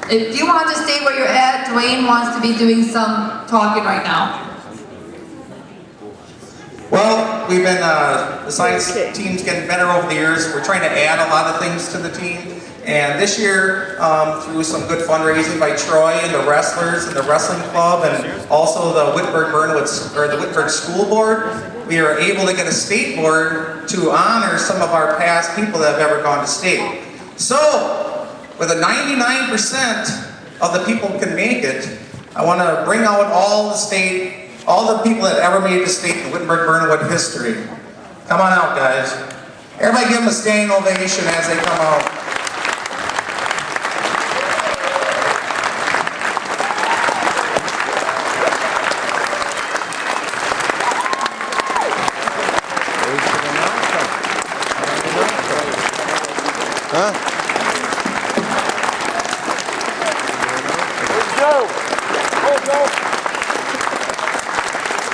If you want to stay where you're at, Dwayne wants to be doing some talking right now. Well, we've been, the science team's getting better over the years. We're trying to add a lot of things to the team. And this year, through some good fundraising by Troy and the wrestlers and the wrestling club and also the WIttenberg-Birnamwood, or the Whittenberg School Board, we are able to get a state board to honor some of our past people that have ever gone to state. So, with a 99% of the people can make it, I want to bring out all the people that ever made the state in Whittenberg-Birnamwood history. Come on out, guys. Everybody give them a standing ovation as they come out.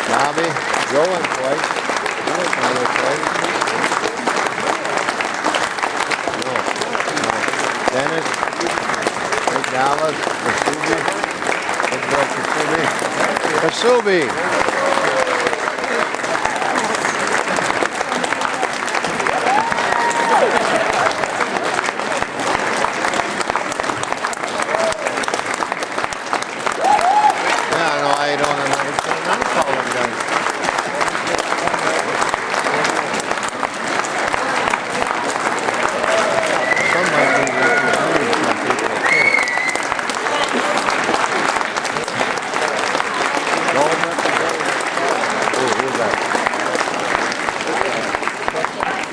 Bobby, Joe in place. Dennis, Big Dallas, Kasubi.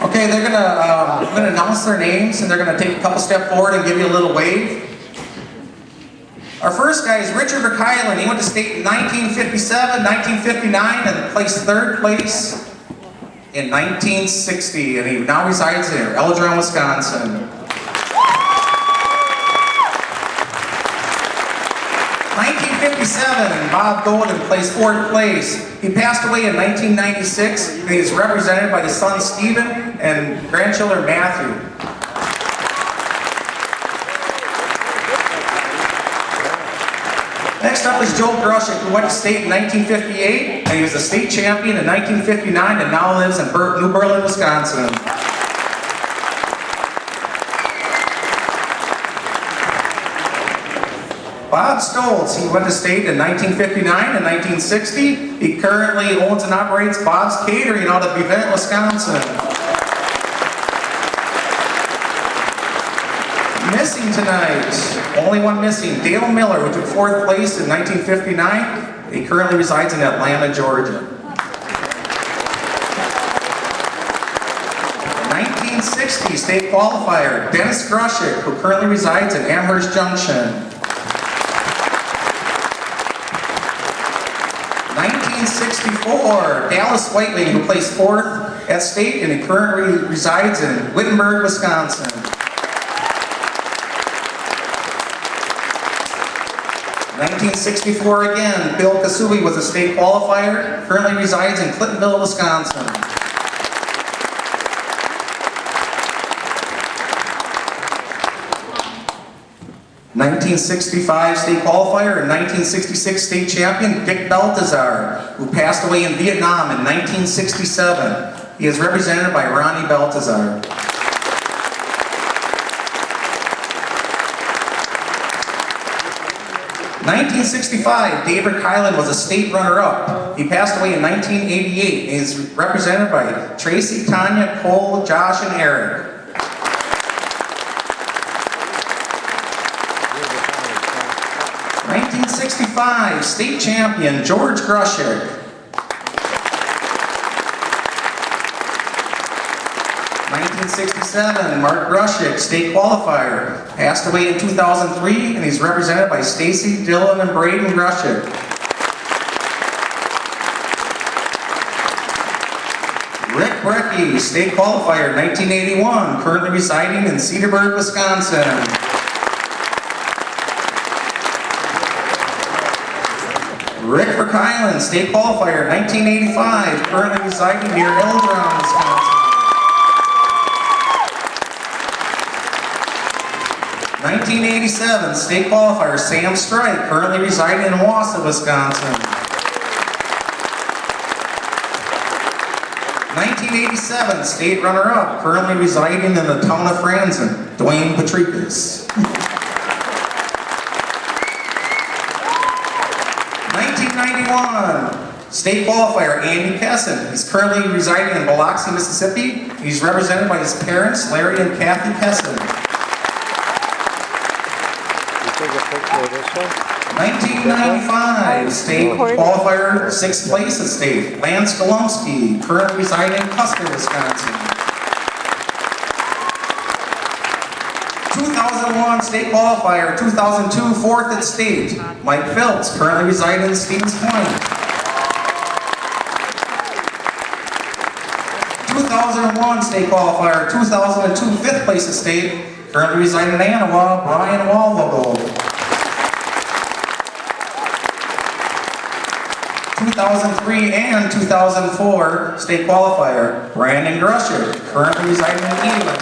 Okay, they're I'm gonna announce their names and they're gonna take a couple steps forward and give you a little wave. Our first guy is Richard Verkeilen. He went to state in 1957, 1959, and placed third place in 1960, and he now resides in Eldron, Wisconsin. 1957, Bob Golden placed fourth place. He passed away in 1996, and he is represented by his son Stephen and grandchildren Matthew. Next up is Joe Grushik, who went to state in 1958, and he was a state champion in 1959 and now lives in New Berlin, Wisconsin. Bob Stoltz, he went to state in 1959 and 1960. He currently owns and operates Bob's Catering out of Bevent, Wisconsin. Missing tonight, only one missing, Dale Miller, who took fourth place in 1959. He currently resides in Atlanta, Georgia. 1960 state qualifier, Dennis Grushik, who currently resides in Amherst Junction. 1964, Dallas Whiteley, who placed fourth at state and he currently resides in Wittenberg, Wisconsin. 1964 again, Bill Kasubi was a state qualifier, currently resides in Clintonville, Wisconsin. (1965) state qualifier and 1966 state champion Dick Baltazar, who passed away in Vietnam in 1967. He is represented by Ronnie Baltazar. 1965, David Kylan was a state runner-up. He passed away in 1988 and is represented by Tracy, Tanya, Cole, Josh, and Eric. 1965, state champion George Grushik. 1967, Mark Grushik, state qualifier, passed away in 2003, and he's represented by Stacy, Dylan, and Braden Grushik. Rick Brecky, state qualifier, 1981, currently residing in Cedarburg, Wisconsin. Rick Verkeilen, state qualifier, 1985, currently residing near Eldron, Wisconsin. 1987 state qualifier Sam Strike, currently residing in Wausau, Wisconsin. 1987 state runner-up, currently residing in the town of Franzen, Dwayne Patrikas. 1991 state qualifier Andy Kesson. He's currently residing in Biloxi, Mississippi. He's represented by his parents, Larry and Kathy Kesson. Take a picture of this one. 1995 state qualifier, 6th place at state, Lance Golomsky, currently residing in Custer, Wisconsin. 2001 state qualifier, 2002 4th at state, Mike Phelps, currently residing in Stevens Point. 2001 state qualifier, 2002 5th place at state, currently residing in Anawa, Brian Walvogel. 2003 and 2004 state qualifier, Brandon Grusher, currently residing in England.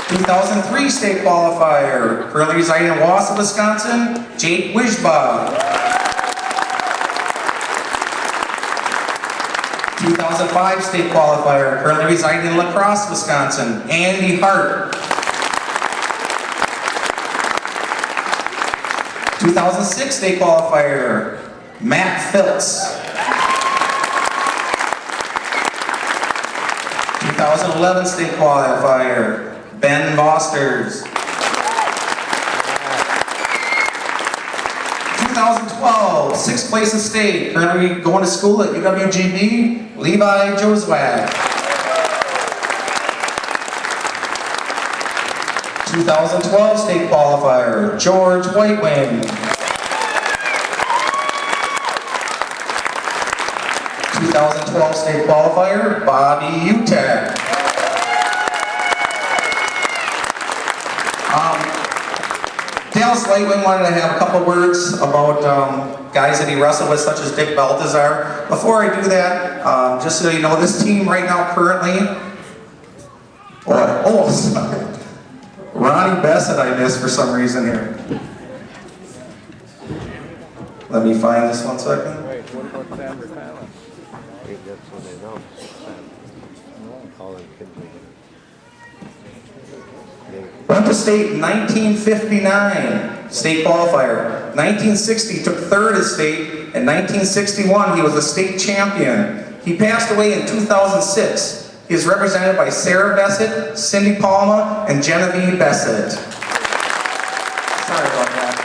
2003 state qualifier, currently residing in Wausau, Wisconsin, Jake Wishbach. 2005 state qualifier, currently residing in La Crosse, Wisconsin, Andy Hart. 2006 state qualifier, Matt Phillips. 2011 state qualifier, Ben Vosters. 2012, 6th place in state, currently going to school at UWGB, Levi Joswak. 2012 state qualifier, George Whitewing. 2012 state qualifier, Bobby Utek. Dallas Whitewing wanted to have a couple words about guys that he wrestled with, such as Dick Baltazar. Before I do that, just so you know, this team right now currently, sorry. Ronnie Bassett I missed for some reason here. Let me find this 1 second. Wait, what about Sam Rapala? That's what they know. Call him Kinsley. Went to state in 1959, state qualifier. 1960 took 3rd at state. In 1961 he was a state champion. He passed away in 2006. He is represented by Sarah Bassett, Cindy Palma, and Genevieve Bassett. Sorry about that.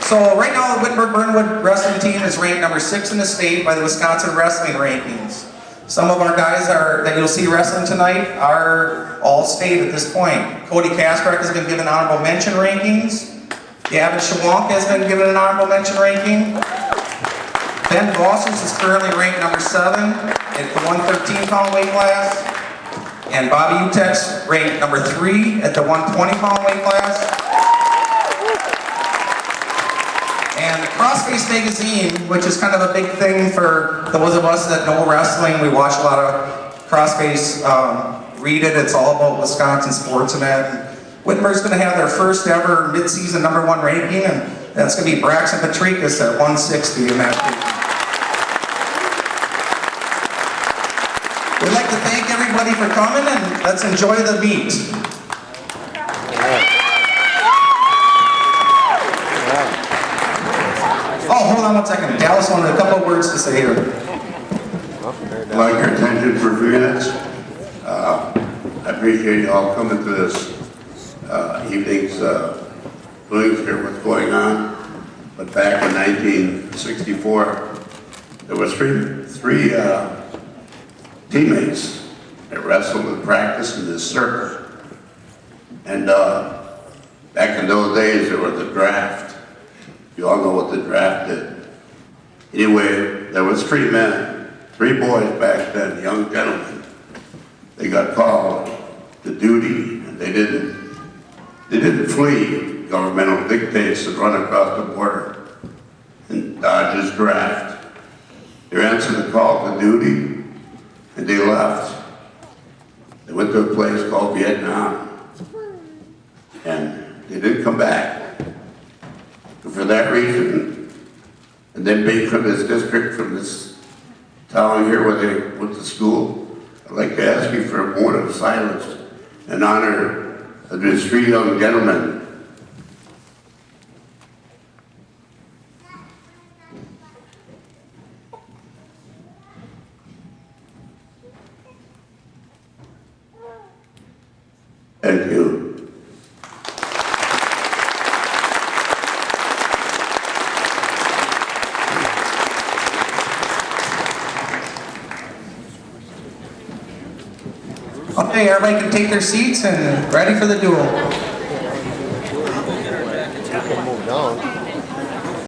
So right now the Wittenberg-Birnamwood wrestling team is ranked number 6 in the state by the Wisconsin Wrestling Rankings. Some of our guys that you'll see wrestling tonight are all state at this point. Cody Kasprak has been given honorable mention rankings. Gavin Shawonka has been given an honorable mention ranking. Ben Vossers is currently ranked number 7 at the 113-pound weight class. And Bobby Utek's ranked number 3 at the 120-pound weight class. And Crossface Magazine, which is kind of a big thing for those of us that know wrestling, we watch a lot of Crossface, read it, it's all about Wisconsin sports and that. And Wittenberg's going to have their first ever mid-season number 1 ranking, and that's going to be Braxton Patrikas at 160 in that ranking. We'd like to thank everybody for coming, and let's enjoy the meet. Oh, hold on 1 second. Dallas wanted a couple of words to say here. I'd like your attention for a few minutes. I appreciate you all coming to this evening's doings here, what's going on. But back in 1964, there was three teammates that wrestled with practice in this circuit. And back in those days, there was the draft. You all know what the draft did. Anyway, there was 3 boys back then, young gentlemen. They got called to duty, and they didn't flee governmental dictates and run across the border and dodge his draft. They answered the call to duty, and they left. They went to a place called Vietnam, and they didn't come back. And for that reason, and then being from this district, from this town here where they went to school, I'd like to ask you for a moment of silence in honor of these three young gentlemen. Thank you. Okay, everybody can take their seats and ready for the duel.